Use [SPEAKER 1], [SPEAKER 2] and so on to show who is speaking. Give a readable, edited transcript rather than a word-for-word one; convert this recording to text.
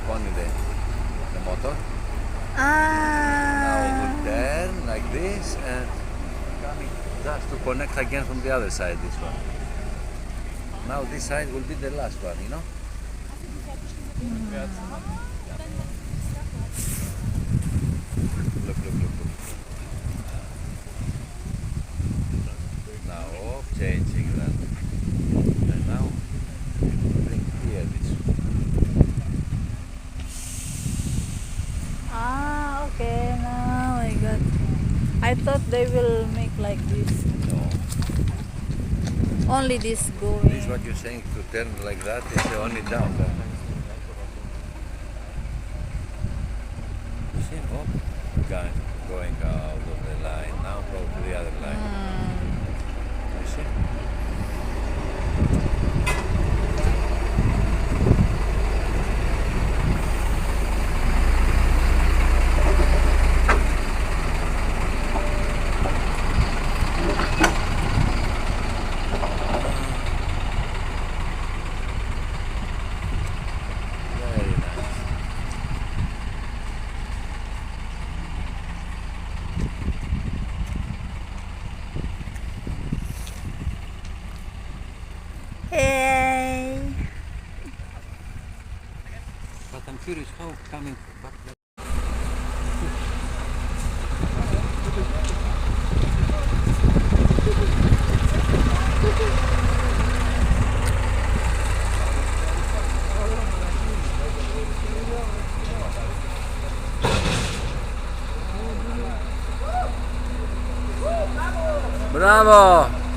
[SPEAKER 1] only the motor. Now
[SPEAKER 2] Ah.
[SPEAKER 1] we'll turn like this and coming just to connect again from the other side, this one. Now this side will be the last one, you know? Look, look, look, look. Now off, changing that. And now bring here this.
[SPEAKER 2] Ah, okay. Now I got. I thought they will make like this.
[SPEAKER 1] No.
[SPEAKER 2] Only this
[SPEAKER 1] This
[SPEAKER 2] going.
[SPEAKER 1] what you're saying to turn like that is only down. You see? Oh, going out of the line. Now go to the other line. You see? Very nice.
[SPEAKER 2] Hey.
[SPEAKER 1] But I'm curious how coming back. Bravo!